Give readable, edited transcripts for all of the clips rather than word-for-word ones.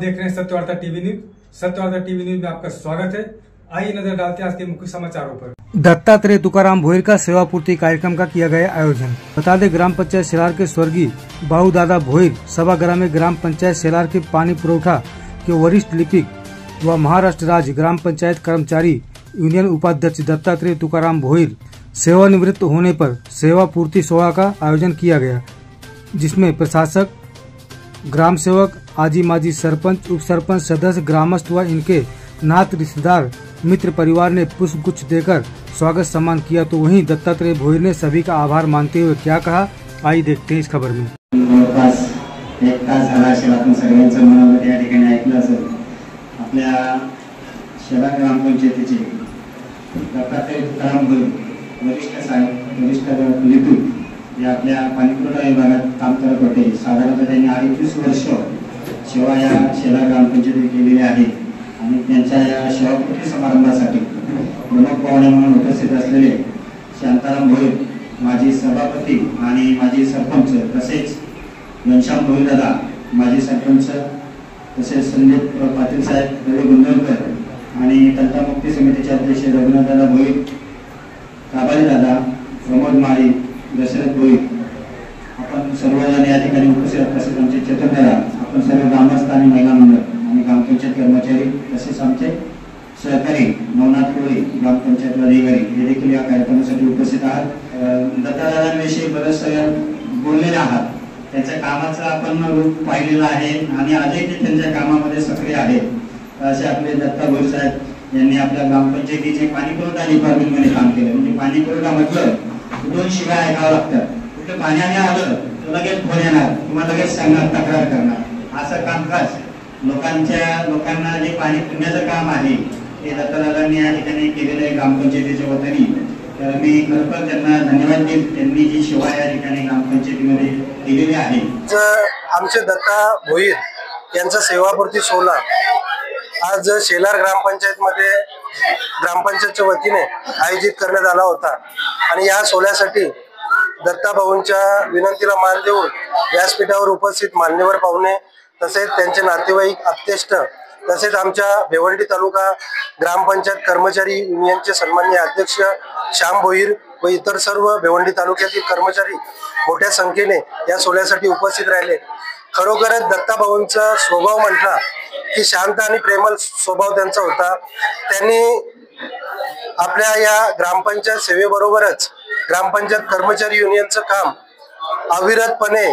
देख रहे हैं सत्य वार्ता टीवी न्यूज। सत्य वार्ता टीवी न्यूज में आपका स्वागत है। आइए नजर डालते हैं आज के मुख्य समाचारों पर। दत्तात्रेय तुकाराम भोईर का सेवा पूर्ति कार्यक्रम का किया गया आयोजन। बता दें, ग्राम पंचायत शेलार के स्वर्गीय बाबू दादा भोईर सभागृह में ग्राम पंचायत शेलार के पानी पुरौठा के वरिष्ठ लिपिक व महाराष्ट्र राज्य ग्राम पंचायत कर्मचारी यूनियन उपाध्यक्ष दत्तात्रेय तुकाराम भोईर सेवानिवृत्त होने पर सेवा पूर्ति सोहळा का आयोजन किया गया, जिसमें प्रशासक, ग्राम सेवक, आजी माजी सरपंच, उप सरपंच, सदस्य, ग्रामस्थ व इनके नात रिश्तेदार, मित्र परिवार ने पुष्पगुच्छ देकर स्वागत सम्मान किया। तो वहीं दत्तात्रेय भोईर ने सभी का आभार मानते हुए क्या कहा, आइए देखते हैं इस खबर में। जवळपास एक तास झाला असेल, आपण सर्वांचं मनामध्ये या ठिकाणी ऐकलं असेल। आपल्या शेलार ग्रामपंचायतीचे दत्तात्रेय तुकाराम भोईर वरिष्ठ लिपिक जे आपल्या पाणीपुरवठा विभागात काम करत होते। साधारणतः त्यांनी 28 वर्ष सेवा या शेलार ग्रामपंचायतीत केलेली आहे आणि त्यांच्या या सेवापूर्ती समारंभासाठी प्रमुख पाहुणे म्हणून उपस्थित असलेले शांताराम भोईर, माजी सभापती आणि माजी सरपंच, तसेच घनश्याम भोईर दादा माजी सरपंच, तसेच संदीप पाटील साहेब, रवी गुंडवलकर आणि तंटामुक्ती समितीचे अध्यक्ष रघुनाथ दादा भोईर, काबाली दादा, प्रमोद माळी, दशरथ भोईर, आपण सर्वजण या ठिकाणी उपस्थित, तसेच आमचे चेतन दादा, आपण सर्व ग्रामस्थ आणि महिला मंडळ आणि ग्रामपंचायत कर्मचारी, तसेच आमचे सहकारी नवनाथ कोळी ग्रामपंचायत अधिकारी हे देखील या कार्यक्रमासाठी उपस्थित आहात। दत्तादादांविषयी बरेच बोललेले आहात, त्यांच्या कामाचं आपण रूप पाहिलेलं आहे आणि आजही ते त्यांच्या कामामध्ये सक्रिय आहेत। असे आपले दत्ता भोईर साहेब यांनी आपल्या ग्रामपंचायतीचे पाणी पुरवठा डिपार्टमेंटमध्ये काम केलं। म्हणजे पाणी पुरवठा म्हटलं दोन शिव्या ऐकावं लागतात, कुठे पाण्याने आलं तर लगेच फोन येणार, तुम्हाला लगेच सांगणार, तक्रार करणार। असं कामकाज लोकांना जे पाणी पुरण्याचं काम आहे ते दत्तादादांनी या ठिकाणी केलेलं आहे ग्रामपंचायतीच्या वतीने। तर मी खरोखर त्यांना धन्यवाद देईन, त्यांनी जी सेवा या ठिकाणी ग्रामपंचायतीमध्ये दिलेली आहे। आमचे दत्ता भोईर यांचा सेवापूर्ती सोहळा आज शेलार ग्रामपंचायतमध्ये ग्रामपंचायतच्या वतीने आयोजित करण्यात आला होता आणि या सोहळ्यासाठी दत्ता भाऊंच्या विनंतीला मान देऊन व्यासपीठावर उपस्थित मान्यवर पाहुणे, तसेच त्यांचे नातेवाईक, आप्तेष्ट, तसेच आमच्या भिवंडी तालुका ग्रामपंचायत कर्मचारी युनियनचे सन्माननीय अध्यक्ष श्याम भोईर व इतर सर्व भिवंडी तालुक्यातील कर्मचारी मोठ्या संख्येने या सोहळ्यासाठी उपस्थित राहिले। खरोखरच दत्ता भाऊंचा स्वभाव म्हटला की शांत आणि प्रेमळ स्वभाव त्यांचा होता। त्यांनी आपल्या या ग्रामपंचायत सेवेबरोबरच ग्रामपंचायत कर्मचारी युनियनचं काम अविरतपणे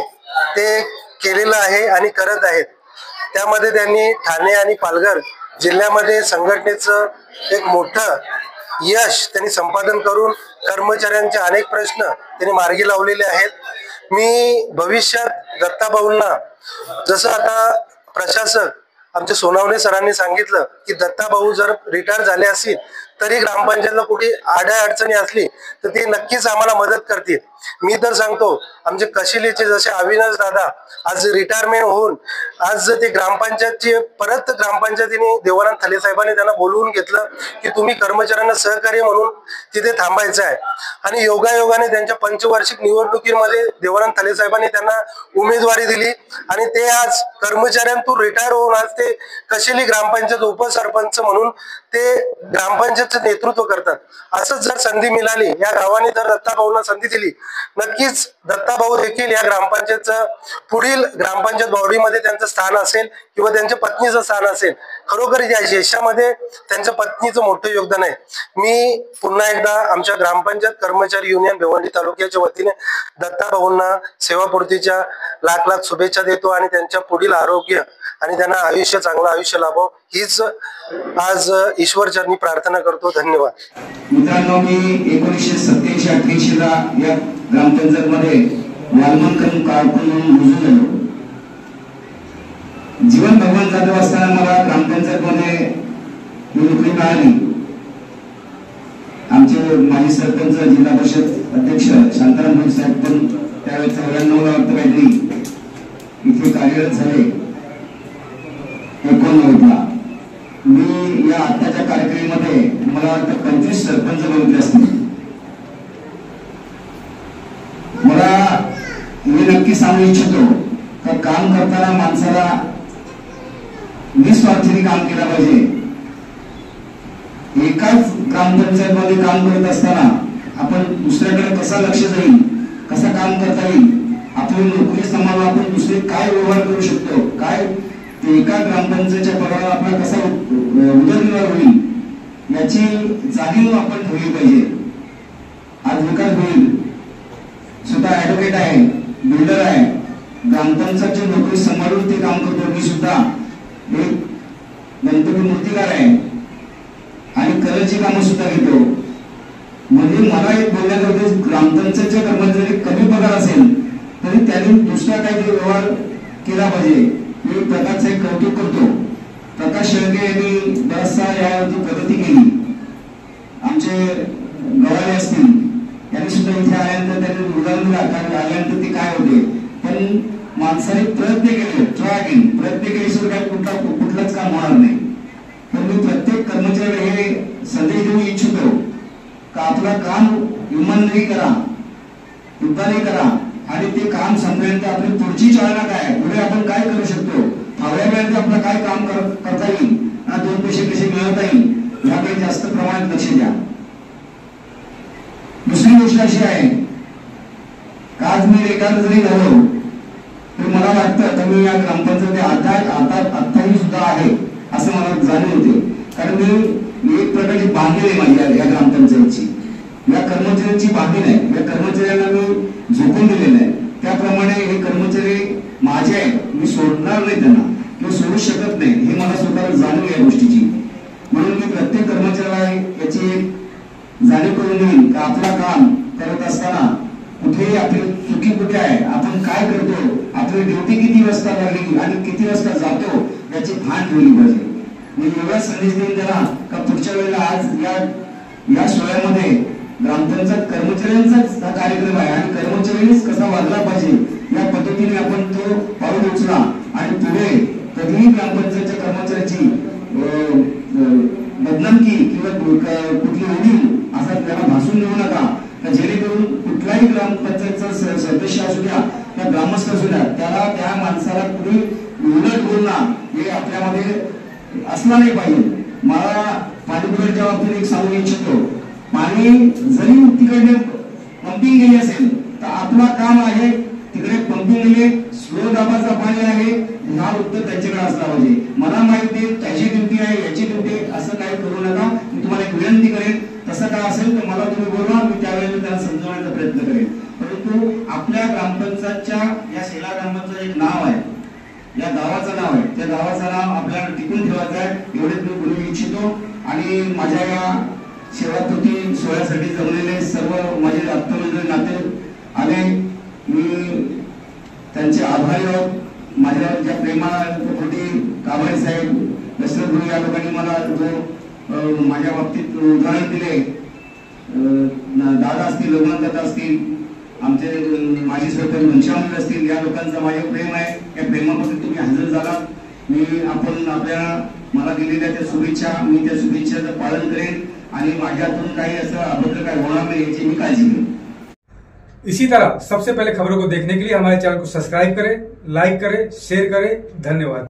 ते केलेलं आहे आणि करत आहेत। त्यामध्ये त्यांनी ठाणे आणि पालघर जिल्ह्यामध्ये संघटनेचं एक मोठं यश त्यांनी संपादन करून कर्मचाऱ्यांचे अनेक प्रश्न त्यांनी मार्गी लावलेले आहेत। मी भविष्यात दत्ता भाऊंना, जसं आता प्रशासक आमचे सोनावणे सरांनी सांगितलं की दत्ता भाऊ जर रिटायर झाले असतील तरी ग्रामपंचायतला कुठे अडचणी असली तर ते नक्कीच आम्हाला मदत करतील। मी तर सांगतो, आमचे कशिलीचे जसे अविनाश दादा आज रिटायरमेंट होऊन आज ते ग्रामपंचायतची परत ग्रामपंचायतीने देवानंद थले साहेबांनी त्यांना बोलवून घेतलं की तुम्ही कर्मचाऱ्यांना सहकार्य म्हणून तिथे थांबायचं आहे आणि योगायोगाने त्यांच्या पंचवार्षिक निवडणुकीमध्ये देवानंद थले साहेबांनी त्यांना उमेदवारी दिली आणि ते आज कर्मचाऱ्यांतून रिटायर होऊन आज ते कशिली ग्रामपंचायत उपसरपंच म्हणून ते ग्रामपंचायतचं नेतृत्व करतात। असंच जर संधी मिळाली, या गावाने जर दत्ता भाऊंना संधी दिली, नक्कीच दत्ता भाऊ देखील या ग्रामपंचायतचं पुढील ग्रामपंचायत बॉडीमध्ये त्यांचं स्थान असेल किंवा त्यांच्या पत्नीचं स्थान असेल। खरोखर या यशामध्ये त्यांच्या पत्नीचं मोठं योगदान आहे। मी पुन्हा एकदा आमच्या ग्रामपंचायत कर्मचारी युनियन भिवंडी तालुक्याच्या वतीने दत्ता भाऊंना सेवापूर्तीच्या लाख लाख शुभेच्छा देतो आणि त्यांच्या पुढील आरोग्य आणि त्यांना आयुष्य, चांगलं आयुष्य लाभो हीच आज ईश्वर चरणी प्रार्थना करतो। धन्यवाद। मित्रांनो, मी 1987-88 ला या ग्रामपंचायतमध्ये वाल्मनकन कारकून म्हणून रुजू झालो। जीवन भगवान जाधव असताना मला ग्रामपंचायतमध्ये नोकरी मिळाली। आमचे माजी सरपंच, जिल्हा परिषद अध्यक्ष शांताराम भोईर साहेब पण त्यावेळेस 94 ला वाटतं काहीतरी इथे कार्यरत झाले। 89 ला मी या आताच्या कार्यक्रमामध्ये मला वाटतं 25 सरपंच बघितले असतील। मला मी नक्की सांगू इच्छितो का काम करताना माणसाला निस्वार्थीने काम केलं पाहिजे. एकाच ग्रामपंचायत मध्ये काम करत असताना आपण दुसऱ्याकडे कसा लक्ष जाईल, कसा काम करता येईल, आपली नोकरी सांभाळून आपण दुसरे काय व्यवहार करू शकतो, काय एका ग्रामपंचायतच्या पगारावर आपला कसा उदरनिर्वाह होईल याची जाणीव आपण ठेवली पाहिजे. आज विकास होईल, स्वतः ऍडव्होकेट आहे, बिल्डर आहे, ग्रामपंचायतची नोकरी सांभाळून ते काम करतो. मी सुद्धा एक गणपती मूर्तिकार आहे आणि कलरची कामं सुद्धा घेतो. म्हणजे मला एक बोलण्यात होते, ग्रामपंचायतच्या कर्मचारी कमी पगार असेल तरी त्यांनी दुसरा काहीतरी व्यवहार केला पाहिजे. मी प्रकारचं एक कौतुक करतो. प्रकाश शेळके यांनी बराचसा यावरती प्रगती केली. आमचे गवाले असतील, यांनी सुद्धा इथे आल्यानंतर त्यांनी उदाहरण दिला, कारण आल्यानंतर ते काय होते. पण माणसाने प्रयत्न केले, ट्राय केली, प्रयत्न केल्याशिवाय काही कुठलंच काम होणार नाही. पण मी प्रत्येक कर्मचाऱ्याला हे संदेश देऊ इच्छितो का आपलं काम इमानदारी करा, युद्धाने करा आणि ते काम संपल्यानंतर आपली पुढची चालना काय, पुढे आपण काय करू शकतो, फावल्या वेळात आपलं काय काम करता येईल आणि 2 पैसे कसे मिळवता येईल याकडे जास्त प्रमाणात लक्ष द्या. दुसरी गोष्ट अशी आहे का आज मी एखादं जरी झालो तर मला वाटतं तर मी या ग्रामपंचायत आताही सुद्धा आहे असं मला जाणीव होते. कारण मी एक प्रकारची बांधील आहे माझ्या या ग्रामपंचायतची, या कर्मचाऱ्यांची बांधील आहे. या कर्मचाऱ्यांना मी झोकून दिलेलं आहे. त्याप्रमाणे हे कर्मचारी माझे आहेत, मी सोडणार नाही त्यांना किंवा सोडू शकत नाही, हे मला स्वतःला जाणीव या गोष्टीची. म्हणून मी प्रत्येक कर्मचाऱ्याला याची एक जाणीव करून देईल का आपला काम करत असताना कुठेही आपली चुकी कुठे आहे, आपण काय करतो, आपली ड्युटी किती वाजता लागली आणि किती वाजता जातो याची भान ठेवली पाहिजे. मी एवढा संदेश देईन त्याला का पुढच्या वेळेला आज या सोहळ्यामध्ये ग्रामपंचायत कर्मचाऱ्यांचाच हा कार्यक्रम आहे आणि कर्मचाऱ्यांनीच कसा वागला पाहिजे या पद्धतीने आपण तो पाऊल उचला आणि पुढे कधीही ग्रामपंचायतच्या कर्मचाऱ्याची बदनामकी किंवा कुठली उणीव असा त्याला भासून देऊ नका. जेणेकरून कुठलाही ग्रामपंचायतचा सदस्य असू द्या त्या ग्रामस्थ असू द्या, त्याला त्या माणसाला कुणी उलट बोलणं हे आपल्यामध्ये असला नाही पाहिजे. मला पाणीपुरवठ्याच्या बाबतीत एक सांगू इच्छितो, पाणी जरी तिकडे पंपिंग गेली असेल तर आपला काम आहे तिकडे पंपिंग गेले, स्लो दाबाचा पाणी आहे, हा उत्तर त्यांच्याकडे असला पाहिजे. मला माहिती आहे त्याची ड्युटी आहे, याची ड्युटी असं काही करू नका. मी तुम्हाला एक विनंती करेन, तसं काय असेल तर मला तुम्ही बोलवा, मी त्यावेळेला त्यांना समजवण्याचा प्रयत्न करेन. परंतु आपल्या ग्रामपंचायतच्या या शेला ग्रामपंचायत एक नाव आहे, या गावाचं नाव आहे, त्या गावाचं नाव आपल्याला टिकून ठेवायचं आहे एवढेच मी बोलू इच्छितो. आणि माझ्या या सेवापूर्ती सोहळ्यासाठी जमलेले सर्व माझे आत्ममित्र नाते आले, मी त्यांचे आभारी आहोत. माझ्या ज्या प्रेमापोटी कांबळे साहेब, दशरथ गुरु या लोकांनी मला जो माझ्या बाबतीत उदाहरण दिले, दादा असतील, लग्नदाता असतील, आमचे माजी सरपंच घनश्याम असतील, या लोकांचं माझे प्रेम आहे. या प्रेमामध्ये तुम्ही हजर झाला. आपण मला दिलेल्या त्या शुभेच्छा, मी त्या शुभेच्छाचं पालन करेन आणि माझ्यातून काही असं अभद्र काय होणार नाही याची मी काळजी घेईन. इसी तरह सबसे पहले खबरों को देखने के लिए हमारे चैनल को सब्सक्राइब करें, लाइक करें, शेयर करें. धन्यवाद.